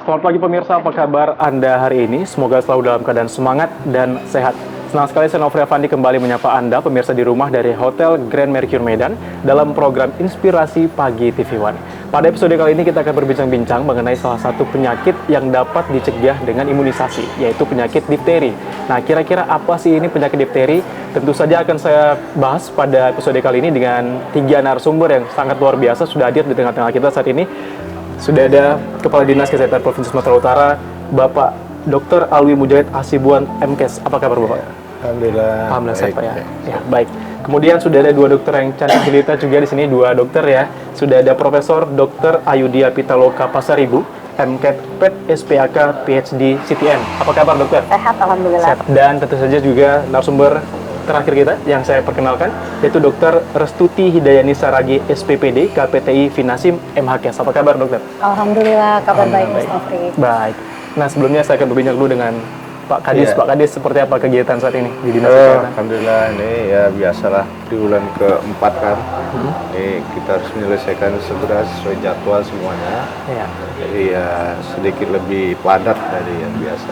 Selamat pagi pemirsa, apa kabar Anda hari ini? Semoga selalu dalam keadaan semangat dan sehat. Senang sekali saya Nofri Afandi kembali menyapa Anda pemirsa di rumah dari Hotel Grand Mercure Medan dalam program Inspirasi Pagi TV One. Pada episode kali ini kita akan berbincang-bincang mengenai salah satu penyakit yang dapat dicegah dengan imunisasi, yaitu penyakit difteri. Nah, kira-kira apa sih ini penyakit difteri? Tentu saja akan saya bahas pada episode kali ini dengan 3 narasumber yang sangat luar biasa sudah hadir di tengah-tengah kita saat ini. Sudah ada Kepala Dinas Kesehatan Provinsi Sumatera Utara, Bapak Dr. Alwi Mujahid Hasibuan MKes. Apa kabar Bapak? Alhamdulillah sehat Pak ya. Ya, baik. Kemudian sudah ada 2 dokter yang cantik jelita juga di sini, 2 dokter ya. Sudah ada Profesor Dr. Ayudia Pitaloka Pasaribu, MKet PET SPAK PhD CTN. Apa kabar dokter? Sehat, alhamdulillah. Sehat. Dan tentu saja juga narasumber terakhir kita yang saya perkenalkan yaitu Dr. Restuti Hidayani Saragi SPPD KPTI Finasim MHKes. Apa kabar dokter? Alhamdulillah, kabar baik Mas Nofri. Baik. Nah sebelumnya saya akan berbincang dulu dengan Pak Kadis. Iya. Pak Kadis, seperti apa kegiatan saat ini di Dinas Oh, Kesehatan? alhamdulillah ini ya biasalah di bulan keempat kan. Ini kita harus menyelesaikan segera sesuai jadwal semuanya. Iya. Jadi ya sedikit lebih padat dari yang biasa.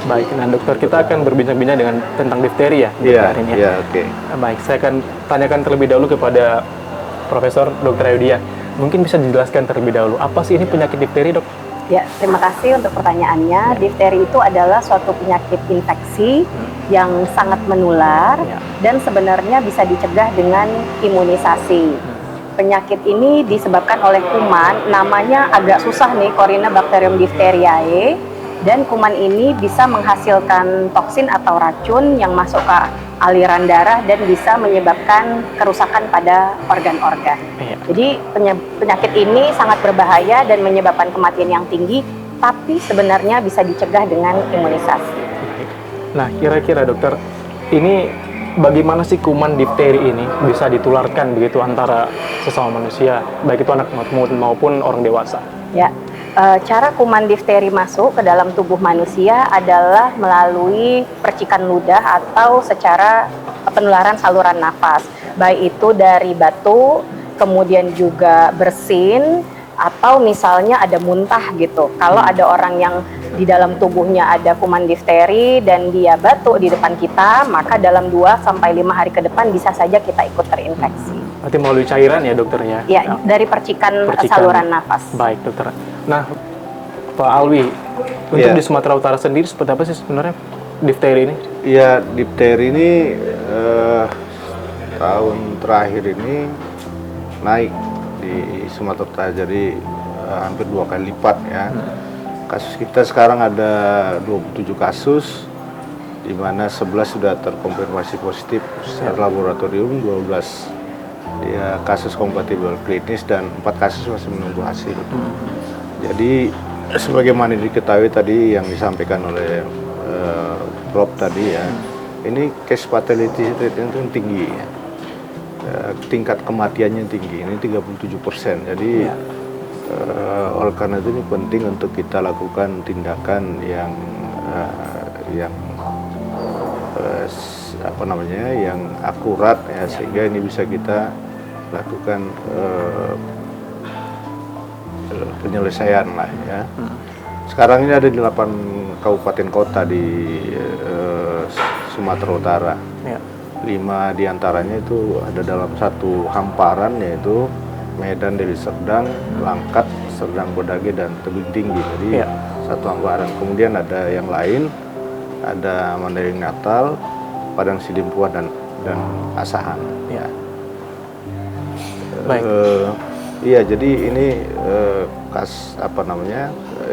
Baik, nah dokter kita akan berbincang-bincang dengan tentang difteri ya di Iya, hari ini. iya, oke. Baik, saya akan tanyakan terlebih dahulu kepada Profesor Dr. Ayudia. Mungkin bisa dijelaskan terlebih dahulu apa sih ini penyakit difteri dok? Ya, terima kasih untuk pertanyaannya. Difteri itu adalah suatu penyakit infeksi yang sangat menular Ya. dan sebenarnya bisa dicegah dengan imunisasi. Penyakit ini disebabkan oleh kuman, namanya agak susah nih, Corynebacterium diphtheriae. Dan kuman ini bisa menghasilkan toksin atau racun yang masuk ke aliran darah dan bisa menyebabkan kerusakan pada organ-organ. Iya. Jadi penyakit ini sangat berbahaya dan menyebabkan kematian yang tinggi, tapi sebenarnya bisa dicegah dengan imunisasi. Baik. Nah, kira-kira dokter, ini bagaimana sih kuman difteri ini bisa ditularkan begitu antara sesama manusia, baik itu anak maupun orang dewasa? Ya, cara kuman difteri masuk ke dalam tubuh manusia adalah melalui percikan ludah atau secara penularan saluran nafas, baik itu dari batu, kemudian juga bersin, atau misalnya ada muntah gitu. Kalau ada orang yang di dalam tubuhnya ada kuman difteri dan dia batuk di depan kita, maka dalam 2-5 hari ke depan bisa saja kita ikut terinfeksi. Berarti melalui cairan ya dokter ya? Ya, dari percikan saluran nafas. Baik dokter. Nah, Pak Alwi, untuk Ya. di Sumatera Utara sendiri seperti apa sih sebenarnya difteri ini? Iya, difteri ini tahun terakhir ini naik di Sumatera Utara, jadi hampir 2 kali lipat ya. Kasus kita sekarang ada 27 kasus, di mana 11 sudah terkonfirmasi positif secara laboratorium, 12 ya kasus kompatibel klinis dan 4 kasus masih menunggu hasil. Jadi sebagaimana diketahui tadi yang disampaikan oleh Prof tadi ya, ini case fatality rate itu tinggi ya. Tingkat kematiannya tinggi, ini 37%. Jadi oleh karena itu ini penting untuk kita lakukan tindakan yang yang akurat ya, sehingga ini bisa kita lakukan penyelesaian lah ya. Sekarang ini ada 8 kabupaten kota di Sumatera Utara. Ya. 5 diantaranya itu ada dalam satu hamparan, yaitu Medan, Deli Serdang, Langkat, Serdang Bodage, dan Tebing Tinggi. Jadi Ya. satu hamparan. Kemudian ada yang lain, ada Mandailing Natal, Padang Sidimpuan, dan Asahan. Ya. Baik. Iya, jadi ini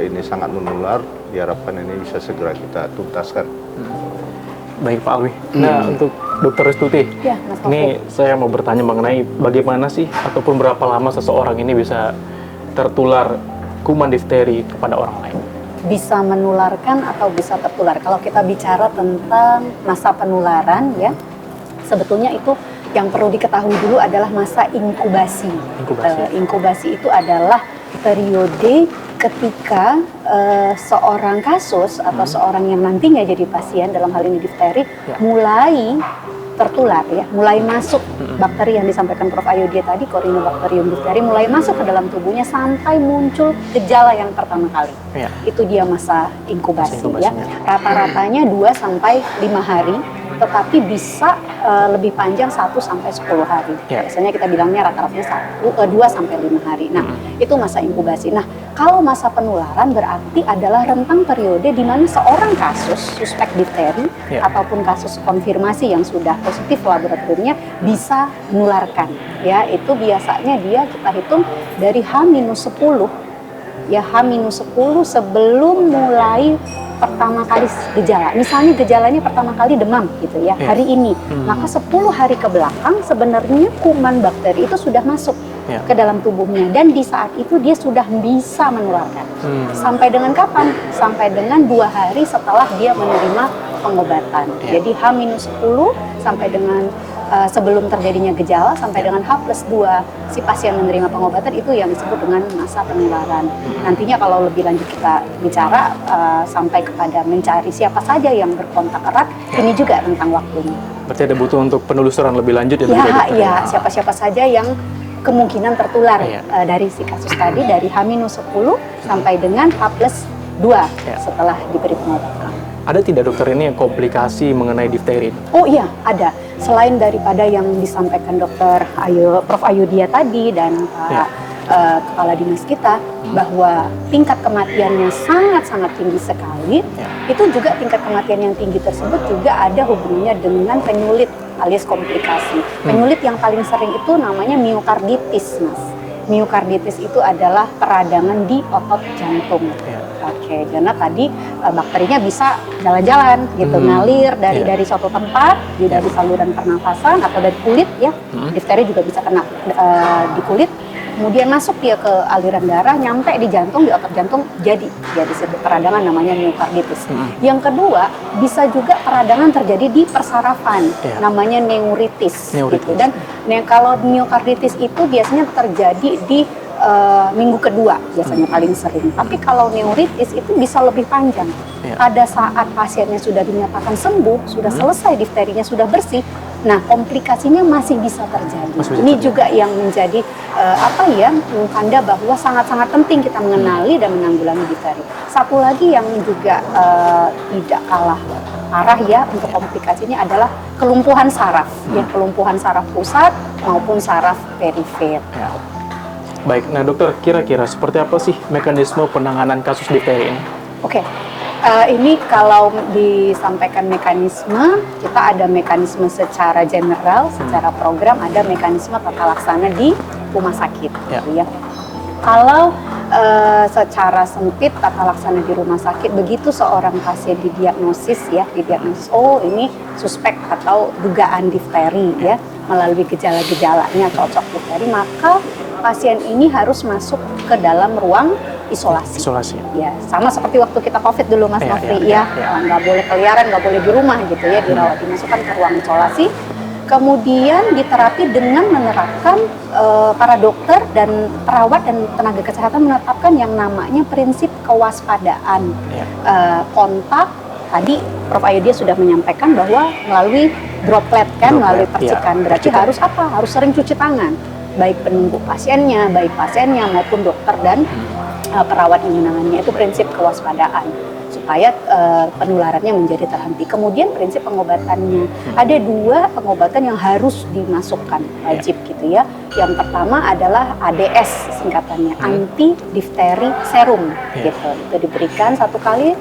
ini sangat menular. Diharapkan ini bisa segera kita tuntaskan. Baik Pak Alwi. Nah untuk Dokter Restuti, Ya, Mas Nofri. ini saya mau bertanya mengenai bagaimana sih ataupun berapa lama seseorang ini bisa tertular kuman difteri kepada orang lain? Bisa menularkan atau bisa tertular. Kalau kita bicara tentang masa penularan ya, sebetulnya itu yang perlu diketahui dulu adalah masa inkubasi. Inkubasi itu adalah periode ketika seorang kasus atau seorang yang nantinya jadi pasien dalam hal ini difteri mulai tertular ya, mulai masuk bakteri yang disampaikan Prof. Ayodhya tadi, Corynebacterium diphtheriae, mulai masuk ke dalam tubuhnya sampai muncul gejala yang pertama kali. Ya. Itu dia masa inkubasi ya. inkubasinya. Rata-ratanya 2 sampai 5 hari, tetapi bisa lebih panjang 1 sampai 10 hari. Ya. Biasanya kita bilangnya rata-ratanya 2 sampai 5 hari. Nah, itu masa inkubasi. Nah, kalau masa penularan berarti adalah rentang periode di mana seorang kasus suspek difteri Ya. ataupun kasus konfirmasi yang sudah positif laboratoriumnya bisa menularkan. Ya, itu biasanya dia kita hitung dari H-10 ya, H-10 sebelum mulai pertama kali gejala. Misalnya gejalanya pertama kali demam gitu ya, Ya. hari ini. Maka 10 hari ke belakang sebenarnya kuman bakteri itu sudah masuk Ya. ke dalam tubuhnya, dan di saat itu dia sudah bisa menularkan. Sampai dengan kapan? Sampai dengan 2 hari setelah dia menerima pengobatan. Ya. Jadi H-10 sampai dengan sebelum terjadinya gejala sampai dengan H+2 si pasien menerima pengobatan, itu yang disebut dengan masa penularan. Nantinya kalau lebih lanjut kita bicara sampai kepada mencari siapa saja yang berkontak erat, ini juga tentang waktunya. Berarti ada butuh untuk penelusuran lebih lanjut ya? Ya, dokter? ya, siapa-siapa saja yang kemungkinan tertular Iya. dari si kasus tadi, dari H-10 sampai dengan H+2 Iya. setelah diberi pengobatan. Ada tidak dokter ini yang komplikasi mengenai difteri? Oh iya, ada. Selain daripada yang disampaikan Prof. Ayodhya tadi dan Ya. Kepala Dinas kita, bahwa tingkat kematiannya sangat-sangat tinggi sekali, Ya. itu juga tingkat kematian yang tinggi tersebut juga ada hubungannya dengan penyulit alias komplikasi. Penyulit yang paling sering itu namanya miokarditis, Mas. Miokarditis itu adalah peradangan di otot jantung. Ya. Oke, karena tadi bakterinya bisa jalan-jalan gitu, ngalir Iya. dari suatu tempat, dari saluran pernafasan atau dari kulit ya. Difteri juga bisa kena di kulit, kemudian masuk dia ke aliran darah, nyampe di jantung, di otot jantung, jadi peradangan namanya miokarditis. Yang kedua, bisa juga peradangan terjadi di persarafan, Iya. namanya neuritis. Neuritis. Gitu. Dan kalau miokarditis itu biasanya terjadi di minggu kedua, biasanya paling sering. Tapi kalau neuritis itu bisa lebih panjang. Iya. Pada saat pasiennya sudah dinyatakan sembuh, sudah selesai difterinya, sudah bersih, nah komplikasinya masih bisa terjadi. Masih bisa Ini terjadi. juga yang menjadi tanda bahwa sangat-sangat penting kita mengenali dan menanggulangi difteri. Satu lagi yang juga tidak kalah parah ya untuk komplikasinya adalah kelumpuhan saraf, ya, kelumpuhan saraf pusat maupun saraf perifer. Ya. Baik, nah dokter, kira-kira seperti apa sih mekanisme penanganan kasus difteri ini? Oke, ini kalau disampaikan mekanisme, kita ada mekanisme secara general, secara program, ada mekanisme tata laksana di rumah sakit. Ya. Gitu ya. Kalau secara sempit tata laksana di rumah sakit, begitu seorang pasien didiagnosis, oh ini suspek atau dugaan difteri ya, melalui gejala-gejalanya cocok difteri, maka pasien ini harus masuk ke dalam ruang isolasi. Isolasi. Ya, sama seperti waktu kita COVID dulu, Mas Ya, Nofri, ya, ya, nggak boleh keliaran, nggak boleh di rumah gitu ya, dirawat, dimasukkan ke ruang isolasi. Kemudian diterapi dengan menerapkan para dokter dan perawat dan tenaga kesehatan menetapkan yang namanya prinsip kewaspadaan. Ya. Kontak, tadi Prof. Ayodhya sudah menyampaikan bahwa melalui droplet kan, melalui percikan. Ya, Berarti percikan. harus apa? Harus sering cuci tangan. Baik penunggu pasiennya, baik pasiennya maupun dokter dan perawat yang menanganinya. Itu prinsip kewaspadaan supaya penularannya menjadi terhenti. Kemudian prinsip pengobatannya, ada 2 pengobatan yang harus dimasukkan wajib gitu ya. Yang pertama adalah ADS singkatannya, anti difteri serum gitu. Itu diberikan 1 kali,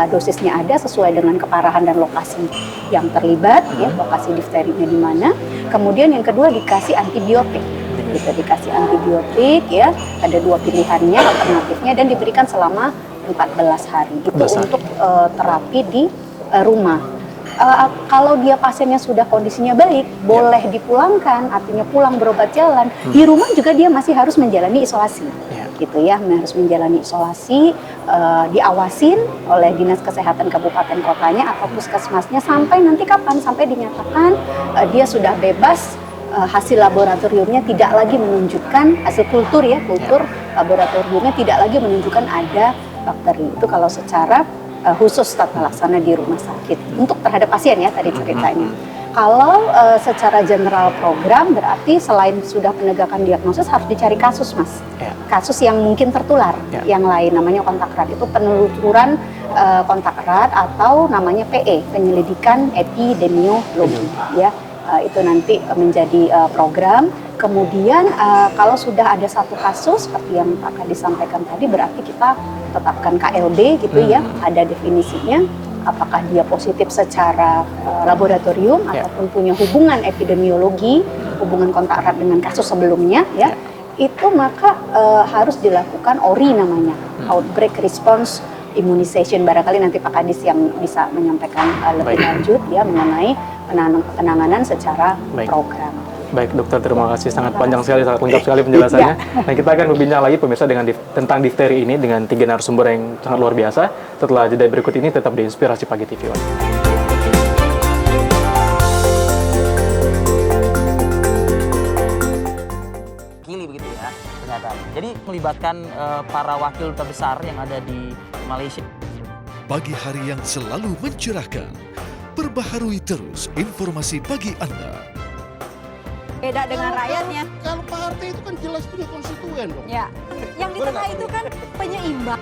dosisnya ada sesuai dengan keparahan dan lokasi yang terlibat ya, lokasi difterinya di mana. Kemudian yang kedua dikasih antibiotik. Gitu, dikasih antibiotik ya, ada 2 pilihannya, alternatifnya, dan diberikan selama 14 hari. Itu 14 hari. untuk terapi di rumah. Kalau dia pasiennya sudah kondisinya baik, boleh dipulangkan, artinya pulang berobat jalan. Di rumah juga dia masih harus menjalani isolasi. Ya. Gitu ya, harus menjalani isolasi, diawasin oleh Dinas Kesehatan Kabupaten Kotanya atau puskesmasnya sampai nanti kapan? Sampai dinyatakan dia sudah bebas, hasil laboratoriumnya tidak lagi menunjukkan, hasil kultur ya, kultur laboratoriumnya tidak lagi menunjukkan ada bakteri. Itu kalau secara khusus tata laksana di rumah sakit untuk terhadap pasien ya tadi ceritanya. Kalau secara general program berarti selain sudah penegakan diagnosis harus dicari kasus, Mas. Ya. Kasus yang mungkin tertular, Ya. yang lain namanya kontak erat, itu penelusuran kontak erat atau namanya PE, penyelidikan epidemiologi, ya. Itu nanti menjadi program. Kemudian kalau sudah ada satu kasus seperti yang Pak Kadis sampaikan tadi, berarti kita tetapkan KLB gitu ya, ada definisinya. Apakah dia positif secara laboratorium ataupun punya hubungan epidemiologi, hubungan kontak erat dengan kasus sebelumnya, ya, itu maka harus dilakukan ORI namanya, outbreak response immunization. Barangkali nanti Pak Kadis yang bisa menyampaikan lebih lanjut ya mengenai penanganan secara program. Baik dokter, terima kasih, sangat panjang sekali, sangat lengkap sekali penjelasannya. Nah, kita akan berbincang lagi pemirsa tentang difteri ini dengan 3 narasumber yang sangat luar biasa. Setelah jeda berikut ini tetap di Inspirasi Pagi TV One. Begitu ya ternyata. Jadi melibatkan para wakil duta besar yang ada di Malaysia. Pagi hari yang selalu mencerahkan. Perbaharui terus informasi pagi Anda. Beda dengan rakyatnya. Kalau Pak Harto itu kan jelas punya konstituen dong. Ya. Yang di tengah itu kan penyeimbang.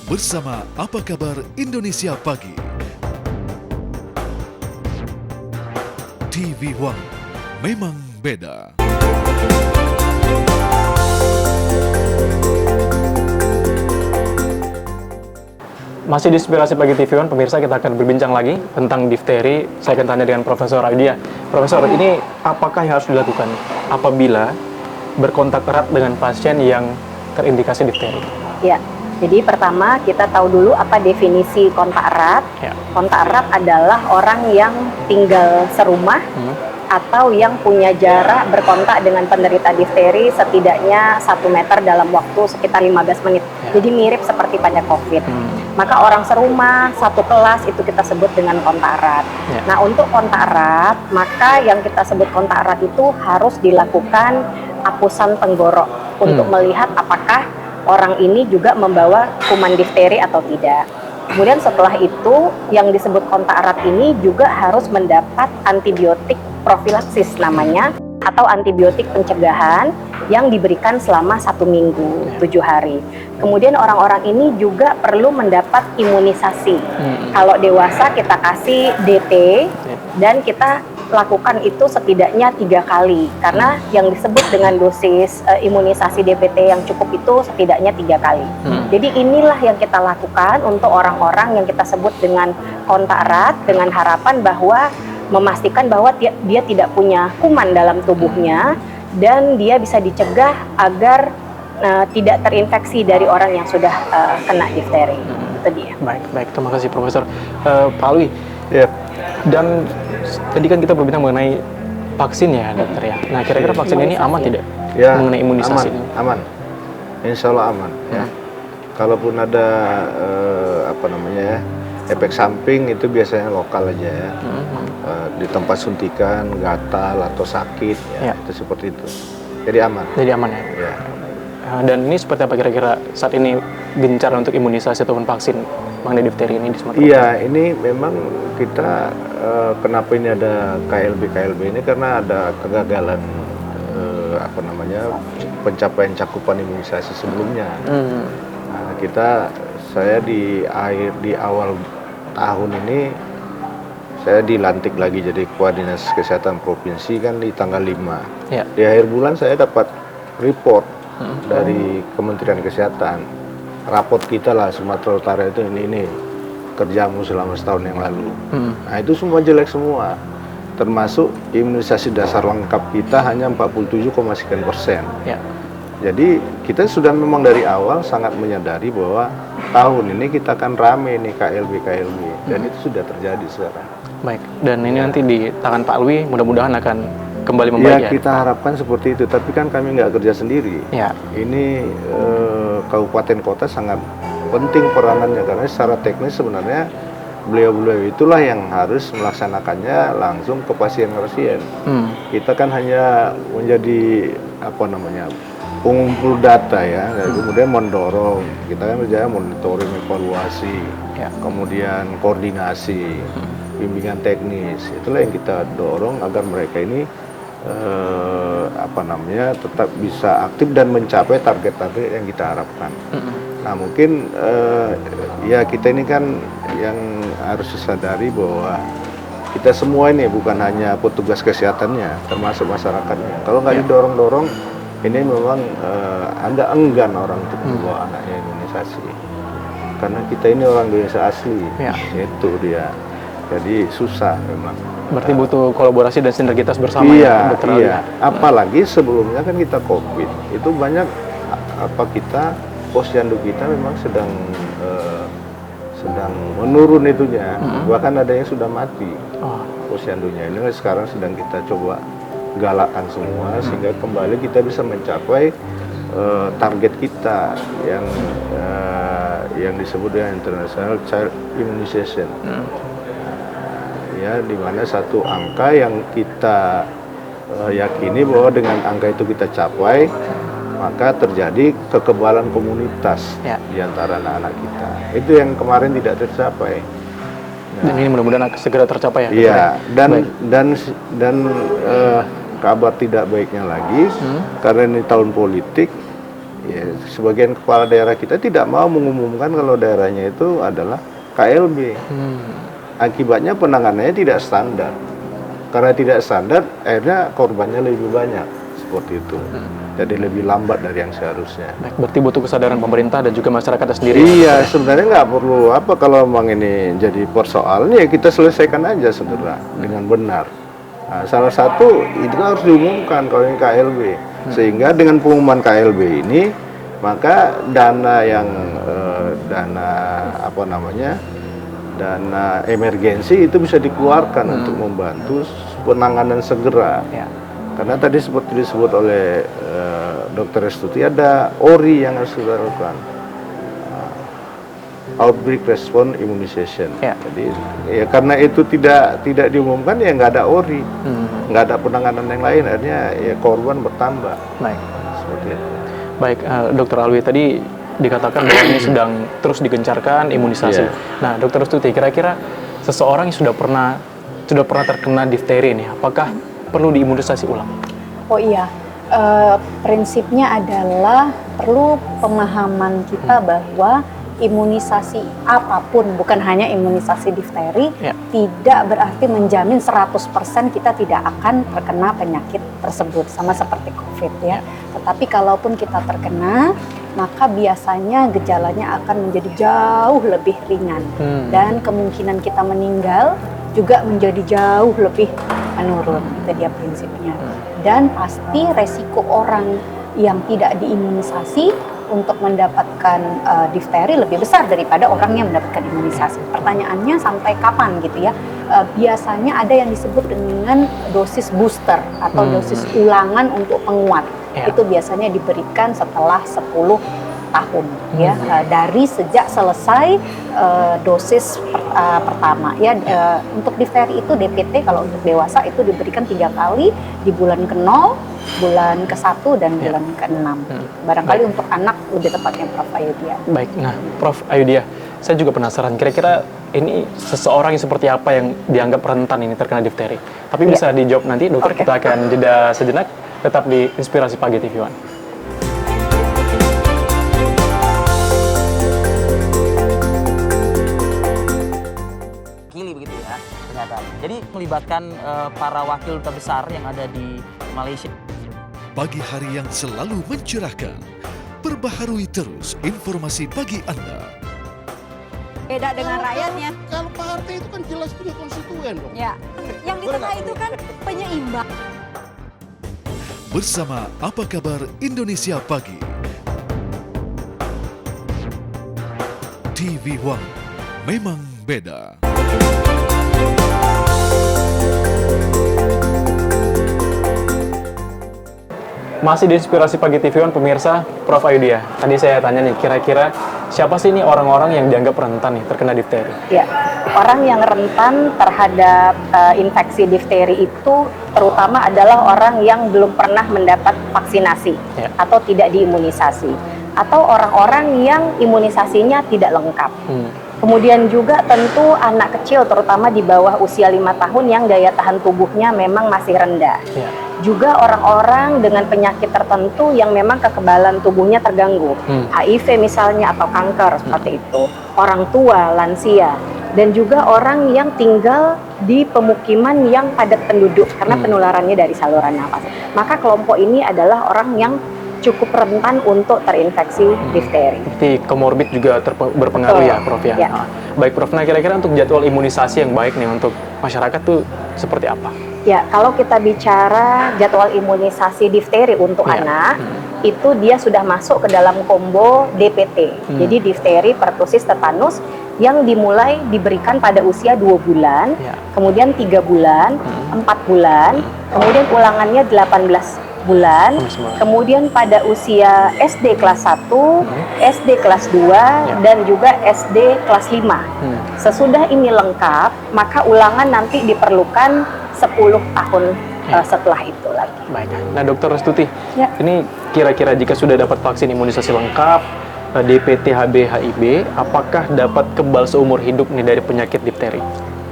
Bersama Apa Kabar Indonesia Pagi. TV One memang beda. Masih di Inspirasi Pagi TV One, pemirsa, kita akan berbincang lagi tentang difteri. Saya akan tanya dengan Profesor Aidia. Profesor, ini apakah yang harus dilakukan apabila berkontak erat dengan pasien yang terindikasi difteri? Ya, jadi pertama kita tahu dulu apa definisi kontak erat. Ya. Kontak erat adalah orang yang tinggal serumah atau yang punya jarak berkontak dengan penderita difteri setidaknya 1 meter dalam waktu sekitar 15 menit. Ya. Jadi mirip seperti pada COVID. Maka orang serumah, satu kelas itu kita sebut dengan kontak erat. Ya. Nah, untuk kontak erat, maka yang kita sebut kontak erat itu harus dilakukan apusan tenggorok untuk melihat apakah orang ini juga membawa kuman difteri atau tidak. Kemudian setelah itu, yang disebut kontak erat ini juga harus mendapat antibiotik profilaksis namanya, atau antibiotik pencegahan yang diberikan selama 1 minggu, 7 hari. Kemudian orang-orang ini juga perlu mendapat imunisasi. Kalau dewasa kita kasih DT dan kita lakukan itu setidaknya 3 kali, karena yang disebut dengan dosis imunisasi DPT yang cukup itu setidaknya 3 kali. Jadi inilah yang kita lakukan untuk orang-orang yang kita sebut dengan kontak erat, dengan harapan bahwa memastikan bahwa dia tidak punya kuman dalam tubuhnya dan dia bisa dicegah agar tidak terinfeksi dari orang yang sudah kena difteri. Itu dia. Baik, terima kasih Profesor. Pak Alwi, Ya, dan tadi kan kita berbincang mengenai vaksin ya dokter ya. Nah, kira-kira vaksin ini aman tidak? ya Mengenai imunisasi ini? aman. Insya Allah aman. Ya. Kalaupun ada efek samping itu biasanya lokal aja ya. Di tempat suntikan, gatal atau sakit, ya. Itu seperti itu. Jadi aman. Jadi aman ya? Ya. Dan ini seperti apa kira-kira saat ini gencar untuk imunisasi ataupun vaksin mengenai difteri ini di Sumatera Utara? Iya, ini memang kita kenapa ini ada KLB ini karena ada kegagalan pencapaian cakupan imunisasi sebelumnya. Nah, saya di awal tahun ini saya dilantik lagi jadi Kepala Dinas Kesehatan Provinsi kan di tanggal 5. Ya. Di akhir bulan saya dapat report dari Kementerian Kesehatan. Raport kita lah Sumatera Utara itu ini kerjamu selama setahun yang lalu. Nah, itu semua jelek semua. Termasuk imunisasi dasar lengkap kita hanya 47,sekian%. Ya. Jadi kita sudah memang dari awal sangat menyadari bahwa tahun ini kita akan rame nih KLB dan itu sudah terjadi sekarang. Baik, dan ini nanti di tangan Pak Alwi mudah-mudahan akan kembali membaik ya? Kita harapkan seperti itu, tapi kan kami nggak kerja sendiri. Ya. Ini kabupaten kota sangat penting peranannya karena secara teknis sebenarnya beliau-beliau itulah yang harus melaksanakannya langsung ke pasien-pasien. Kita kan hanya menjadi pengumpul data ya, kemudian mendorong. Kita kan kerja monitoring, evaluasi, kemudian koordinasi. bimbingan teknis. Itulah yang kita dorong agar mereka ini tetap bisa aktif dan mencapai target-target yang kita harapkan. Nah mungkin ya kita ini kan yang harus disadari bahwa kita semua ini bukan hanya petugas kesehatannya, termasuk masyarakatnya. Kalau nggak didorong-dorong, ini memang agak enggan orang untuk membawa anaknya imunisasi. Karena kita ini orang Indonesia asli, itu dia. Jadi susah memang. Berarti butuh kolaborasi dan sinergitas bersama iya, ya, Dr. Iya. Apalagi sebelumnya kan kita COVID, itu banyak posyandu kita memang sedang menurun itunya. Bahkan ada yang sudah mati posyandunya. Ini sekarang sedang kita coba galakkan semua sehingga kembali kita bisa mencapai target kita yang disebut dengan International Child Immunization. Ya, di mana satu angka yang kita yakini bahwa dengan angka itu kita capai, maka terjadi kekebalan komunitas di antara anak-anak kita. Itu yang kemarin tidak tercapai. Dan ini mudah-mudahan segera tercapai ya. Iya, dan kabar tidak baiknya lagi, karena ini tahun politik, ya, sebagian kepala daerah kita tidak mau mengumumkan kalau daerahnya itu adalah KLB. Akibatnya penanganannya tidak standar. Karena tidak standar, akhirnya korbannya lebih banyak seperti itu. Jadi lebih lambat dari yang seharusnya. Baik, berarti butuh kesadaran pemerintah dan juga masyarakat sendiri. Iya, sebenarnya nggak perlu kalau memang ini jadi persoalan, ya kita selesaikan aja segera dengan benar. Nah, salah satu itu harus diumumkan kalau ini KLB, sehingga dengan pengumuman KLB ini maka dana emergensi itu bisa dikeluarkan untuk membantu penanganan segera. Karena tadi seperti disebut oleh Dr. Restuti, ada ORI yang harus kita lakukan, Outbreak Response Immunization. Jadi ya karena itu tidak diumumkan, ya nggak ada ORI, nggak ada penanganan yang lain, akhirnya ya korban bertambah. Baik, seperti itu. Baik, Dr. Alwi, tadi dikatakan bahwa ini sedang terus digencarkan imunisasi. Nah, Dr. Restuti, kira-kira seseorang yang sudah pernah terkena difteri ini, apakah perlu diimunisasi ulang? Oh iya, prinsipnya adalah perlu pemahaman kita bahwa imunisasi apapun, bukan hanya imunisasi difteri, tidak berarti menjamin 100% kita tidak akan terkena penyakit tersebut, sama seperti COVID ya. Tetapi kalaupun kita terkena, maka biasanya gejalanya akan menjadi jauh lebih ringan dan kemungkinan kita meninggal juga menjadi jauh lebih menurun. Itu dia prinsipnya. Dan pasti resiko orang yang tidak diimunisasi untuk mendapatkan difteri lebih besar daripada orang yang mendapatkan imunisasi. Pertanyaannya sampai kapan gitu ya? Biasanya ada yang disebut dengan dosis booster atau dosis ulangan untuk penguat. Itu biasanya diberikan setelah 10 tahun ya, dari sejak selesai dosis pertama ya. Untuk difteri itu DPT kalau untuk dewasa itu diberikan 3 kali di bulan ke-0, bulan ke-1 dan bulan ke-6. Barangkali untuk anak lebih tepatnya Prof. Ayudhya. Baik, nah Prof. Ayudhya, saya juga penasaran kira-kira ini seseorang yang seperti apa yang dianggap rentan ini terkena difteri. Tapi bisa dijawab nanti, dokter. Kita akan jeda sejenak, tetap di Inspirasi Pagi TV One. Begitu ya ternyata. Jadi melibatkan para wakil duta besar yang ada di Malaysia. Pagi hari yang selalu mencerahkan. Perbaharui terus informasi pagi Anda. Beda dengan rakyatnya. Kalau partai itu kan jelas punya konstituen dong. Ya, yang di tengah itu kan penyeimbang. Bersama Apa Kabar Indonesia Pagi. TV One memang beda. Masih di Inspirasi Pagi TV One, pemirsa. Prof. Ayudhya, tadi saya tanya nih, kira-kira siapa sih ini orang-orang yang dianggap rentan nih terkena difteri? Ya, orang yang rentan terhadap infeksi difteri itu terutama adalah orang yang belum pernah mendapat vaksinasi atau tidak diimunisasi, atau orang-orang yang imunisasinya tidak lengkap. Kemudian juga tentu anak kecil terutama di bawah usia 5 tahun yang daya tahan tubuhnya memang masih rendah. Ya. Juga orang-orang dengan penyakit tertentu yang memang kekebalan tubuhnya terganggu. HIV misalnya atau kanker seperti itu. Orang tua, lansia. Dan juga orang yang tinggal di pemukiman yang padat penduduk karena penularannya dari saluran nafas. Maka kelompok ini adalah orang yang cukup rentan untuk terinfeksi difteri. Berarti komorbid juga berpengaruh. Betul. Ya, Prof ya. Ya. Nah, baik Prof, nah kira-kira untuk jadwal imunisasi yang baik nih untuk masyarakat tuh seperti apa? Ya, kalau kita bicara jadwal imunisasi difteri untuk Ya. anak, itu dia sudah masuk ke dalam combo DPT. Jadi difteri, pertusis, tetanus yang dimulai diberikan pada usia 2 bulan, Ya. kemudian 3 bulan, 4 bulan, kemudian ulangannya 18 bulan, kemudian pada usia SD kelas 1, SD kelas 2, dan juga SD kelas 5. Sesudah ini lengkap, maka ulangan nanti diperlukan 10 tahun setelah itu lagi. Baik. Nah, Dokter Restuti, Ya. ini kira-kira jika sudah dapat vaksin imunisasi lengkap, DPT, HB, HIB, apakah dapat kebal seumur hidup nih dari penyakit difteri?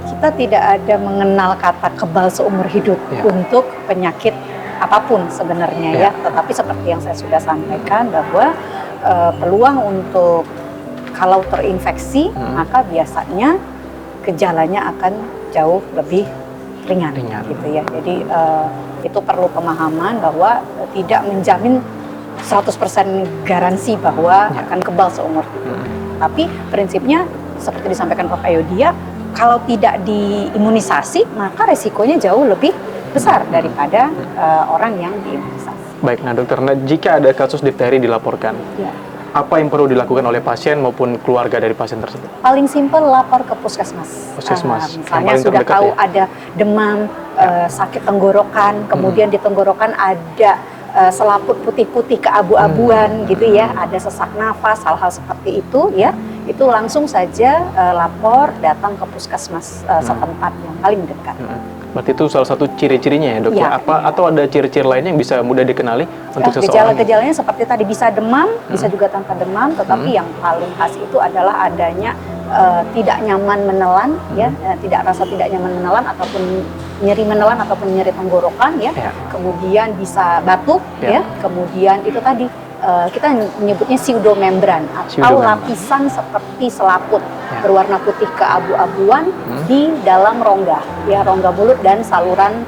Kita tidak ada mengenal kata kebal seumur hidup Ya. untuk penyakit apapun sebenarnya ya. Tetapi seperti yang saya sudah sampaikan bahwa peluang untuk kalau terinfeksi maka biasanya gejalanya akan jauh lebih ringan. Gitu ya. Jadi itu perlu pemahaman bahwa tidak menjamin 100% garansi bahwa akan kebal seumur hidup. Tapi prinsipnya seperti disampaikan Prof. Ayodia, kalau tidak diimunisasi maka resikonya jauh lebih besar daripada orang yang diimunisasi. Baik, nah dokter, nah, jika ada kasus difteri dilaporkan, apa yang perlu dilakukan oleh pasien maupun keluarga dari pasien tersebut? Paling simpel lapor ke puskesmas. Puskesmas, yang Misalnya paling sudah terdekat tahu ya? ada demam, sakit tenggorokan, kemudian di tenggorokan ada selaput putih-putih keabu-abuan gitu ya, ada sesak nafas, hal-hal seperti itu ya, itu langsung saja lapor, datang ke puskesmas setempat yang paling dekat. Berarti itu salah satu ciri-cirinya ya dok? Ya, Atau ada ciri-ciri lainnya yang bisa mudah dikenali untuk seseorang? Gejala-gejalanya seperti tadi bisa demam, bisa juga tanpa demam, tetapi yang paling khas itu adalah adanya tidak nyaman menelan, ya, rasa tidak nyaman menelan ataupun nyeri menelan ataupun nyeri tenggorokan, ya. Kemudian bisa batuk, ya. Kemudian itu tadi kita menyebutnya pseudomembran atau lapisan seperti selaput berwarna putih keabu-abuan di dalam rongga, ya, rongga mulut dan saluran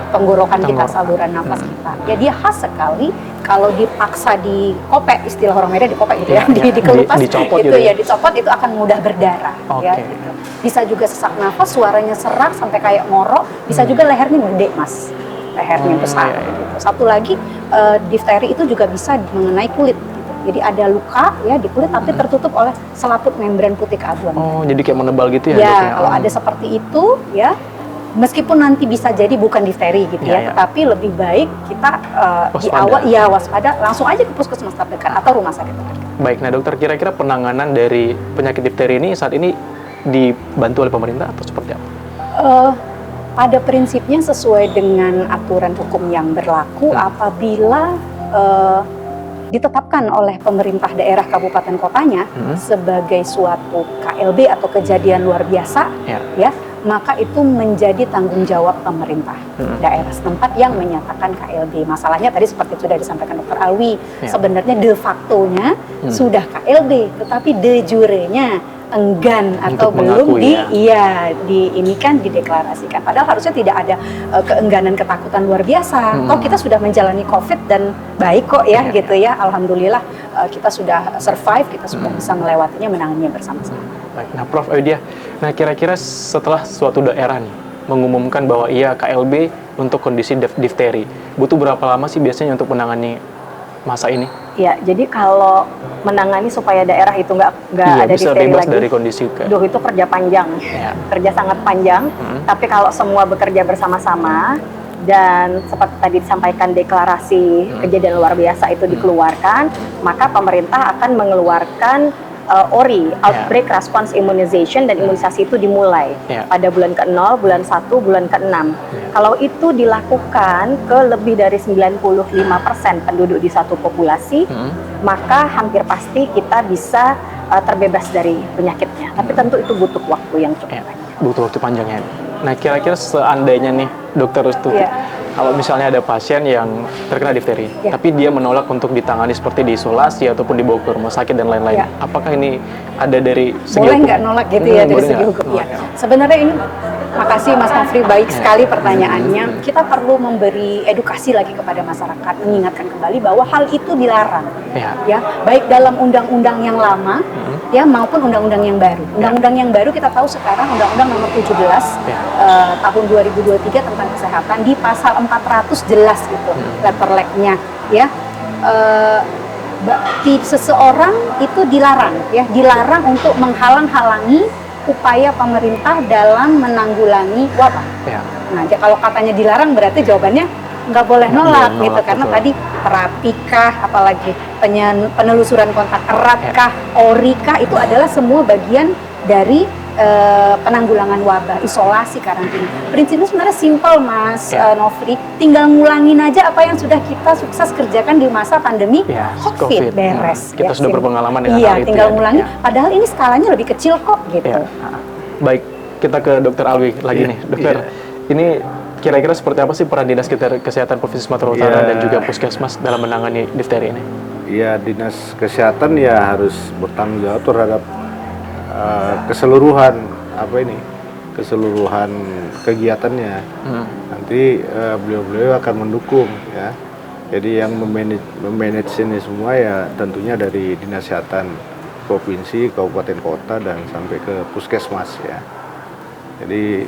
tenggorokan kita, saluran nafas kita. Ya, dia khas sekali. Kalau dipaksa dikopek, istilah orang Medan dikopek gitu ya, dikelupas, dicopot itu gitu ya dicopot, itu akan mudah berdarah. Ya, Oke. gitu. Bisa juga sesak nafas, suaranya serak sampai kayak ngorok, bisa juga lehernya gede, Mas. Lehernya besar. Gitu. Satu lagi, difteri itu juga bisa mengenai kulit. Gitu. Jadi ada luka ya di kulit tapi tertutup oleh selaput membran putih keabuan. Oh, jadi kayak menebal gitu ya? Ya, dok, ya? kalau ada seperti itu ya, meskipun nanti bisa jadi bukan difteri gitu ya, tetapi lebih baik kita di awal ya waspada, langsung aja ke puskesmas terdekat atau rumah sakit terdekat. Baik, nah dokter, kira-kira penanganan dari penyakit difteri ini saat ini dibantu oleh pemerintah atau seperti apa? Pada prinsipnya sesuai dengan aturan hukum yang berlaku, apabila ditetapkan oleh pemerintah daerah kabupaten kotanya sebagai suatu KLB atau kejadian luar biasa, ya, maka itu menjadi tanggung jawab pemerintah daerah setempat yang menyatakan KLB. Masalahnya tadi seperti sudah disampaikan Dr. Alwi, sebenarnya de facto-nya sudah KLB, tetapi de jure-nya enggan atau belum diinikan, dideklarasikan. Padahal harusnya tidak ada keengganan, ketakutan luar biasa. Toh kita sudah menjalani COVID dan baik kok ya, gitu ya. Alhamdulillah kita sudah survive, kita sudah bisa melewatinya, menanganinya bersama-sama. Baik, nah Prof. Ayodia, nah kira-kira setelah suatu daerah nih mengumumkan bahwa iya KLB untuk kondisi difteri, butuh berapa lama sih biasanya untuk menangani masa ini? Ya, jadi kalau menangani supaya daerah itu nggak ada difteri lagi, dari kondisi itu kerja panjang, kerja sangat panjang. Tapi kalau semua bekerja bersama-sama dan seperti tadi disampaikan deklarasi kejadian luar biasa itu dikeluarkan, maka pemerintah akan mengeluarkan ORI, Outbreak Response Immunization, dan imunisasi itu dimulai pada bulan ke-0, bulan 1, bulan ke-6. Kalau itu dilakukan ke lebih dari 95% penduduk di satu populasi, maka hampir pasti kita bisa terbebas dari penyakitnya. Tapi tentu itu butuh waktu yang cukup panjang. Butuh waktu panjang ya. Nah, kira-kira seandainya nih, Dokter Restuti, kalau misalnya ada pasien yang terkena difteri, tapi dia menolak untuk ditangani seperti diisolasi ataupun dibawa ke rumah sakit dan lain-lain, apakah ini ada dari segi boleh hukum? nggak nolak gitu ya dari segi hukum? Ya. Sebenarnya ini, makasih Mas Nofri, baik sekali pertanyaannya. Kita perlu memberi edukasi lagi kepada masyarakat, mengingatkan kembali bahwa hal itu dilarang, ya, baik dalam undang-undang yang lama, ya, maupun undang-undang yang baru. Undang-undang yang baru kita tahu sekarang Undang-Undang Nomor 17 tahun 2023 tentang kesehatan, di pasal 400 jelas gitu letterleknya, ya. Seseorang itu dilarang, ya, dilarang untuk menghalang-halangi upaya pemerintah dalam menanggulangi wabah. Nah, kalau katanya dilarang berarti jawabannya nggak boleh nolak gitu, karena tadi terapi kah, apalagi penelusuran kontak erat kah, ORI kah, itu adalah semua bagian dari penanggulangan wabah, isolasi, karantina. Prinsipnya sebenarnya simpel, Mas Nofri, tinggal ngulangin aja apa yang sudah kita sukses kerjakan di masa pandemi COVID. Beres. Kita sudah berpengalaman dengan hal itu. Tinggal ngulangin, padahal ini skalanya lebih kecil kok gitu. Baik, kita ke Dokter Alwi lagi nih, Dokter. Ini kira-kira seperti apa sih peran Dinas Kesehatan Provinsi Sumatera Utara dan juga Puskesmas dalam menangani difteri ini? Ya, Dinas Kesehatan ya harus bertanggung jawab terhadap keseluruhan keseluruhan kegiatannya. Nanti beliau-beliau akan mendukung, ya. Jadi yang memanage ini semua ya tentunya dari Dinas Kesehatan Provinsi, Kabupaten Kota, dan sampai ke Puskesmas, ya. Jadi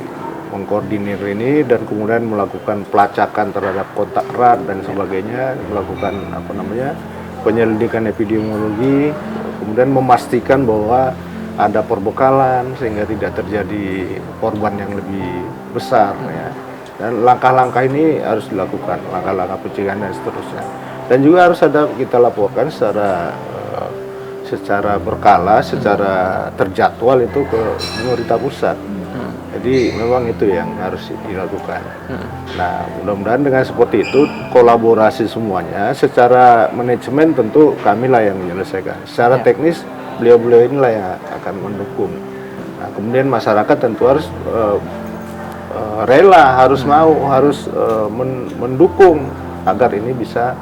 mengkoordinir ini dan kemudian melakukan pelacakan terhadap kontak erat dan sebagainya, melakukan penyelidikan epidemiologi, kemudian memastikan bahwa ada perbekalan sehingga tidak terjadi korban yang lebih besar, ya. Dan langkah-langkah ini harus dilakukan, langkah-langkah pencegahan dan seterusnya. Dan juga harus ada kita laporkan secara berkala, secara terjadwal itu ke pemerintah pusat. Jadi memang itu yang harus dilakukan. Nah, mudah-mudahan dengan seperti itu kolaborasi semuanya, secara manajemen tentu kamilah yang menyelesaikan. Secara teknis beliau-beliau inilah yang akan mendukung. Nah, kemudian masyarakat tentu harus rela, harus mendukung agar ini bisa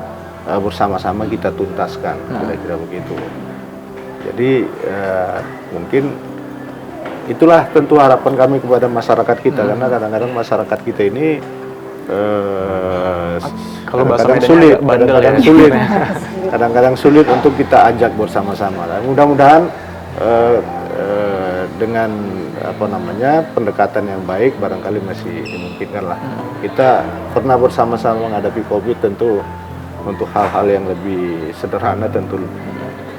bersama-sama kita tuntaskan, kira-kira begitu. Jadi mungkin itulah tentu harapan kami kepada masyarakat kita, karena kadang-kadang masyarakat kita ini kadang-kadang sulit untuk kita ajak bersama-sama. Dan mudah-mudahan dengan pendekatan yang baik barangkali masih dimungkinkan lah. Kita pernah bersama-sama menghadapi COVID, tentu untuk hal-hal yang lebih sederhana tentu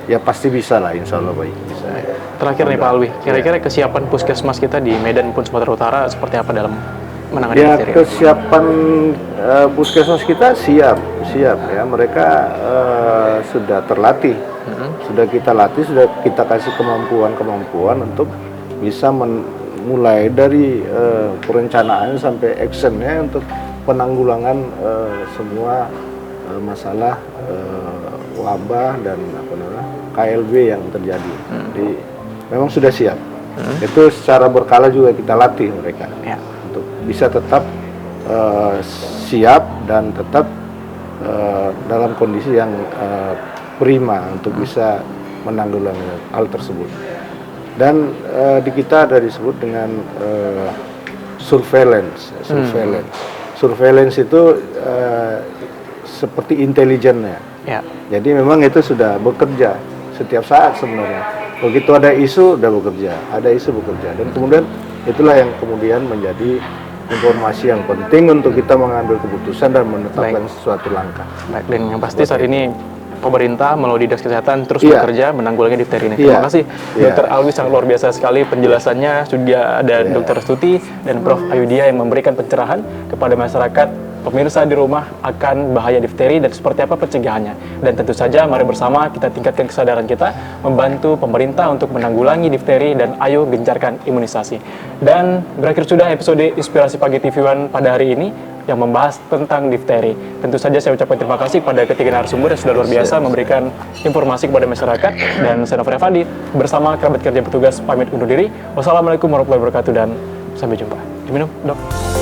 ya pasti bisa lah, insya Allah baik bisa. Terakhir nih Pak Alwi, kira-kira kesiapan puskesmas kita di Medan maupun Sumatera Utara seperti apa dalam menangani difteri? Kesiapan puskesmas kita siap ya, mereka sudah terlatih, sudah kita latih, sudah kita kasih kemampuan untuk bisa mulai dari perencanaan sampai actionnya untuk penanggulangan semua masalah wabah dan KLB yang terjadi. Jadi memang sudah siap. Itu secara berkala juga kita latih mereka untuk bisa tetap siap dan tetap dalam kondisi yang prima untuk bisa menanggulangi hal tersebut. Dan di kita ada disebut dengan surveillance. Surveillance itu seperti intelijennya. Jadi memang itu sudah bekerja setiap saat sebenarnya. Begitu ada isu, udah bekerja. Ada isu bekerja. Dan kemudian itulah yang kemudian menjadi informasi yang penting untuk kita mengambil keputusan dan menetapkan suatu langkah. Baik, dan yang pasti saat ini pemerintah melalui Dinas Kesehatan terus bekerja menanggulangi difteri ini. Terima kasih Dr. Alwi, sangat luar biasa sekali penjelasannya. Sudah ada Dr. Restuti dan Prof. Ayudhya yang memberikan pencerahan kepada masyarakat pemirsa di rumah akan bahaya difteri dan seperti apa pencegahannya. Dan tentu saja mari bersama kita tingkatkan kesadaran kita membantu pemerintah untuk menanggulangi difteri dan ayo gencarkan imunisasi. Dan berakhir sudah episode Inspirasi Pagi TV One pada hari ini yang membahas tentang difteri. Tentu saja saya ucapkan terima kasih pada ketiga narasumber yang sudah luar biasa memberikan informasi kepada masyarakat. Dan saya Nofri Afandi bersama kerabat kerja petugas pamit undur diri. Wassalamualaikum warahmatullahi wabarakatuh dan sampai jumpa. Diminum, Dok.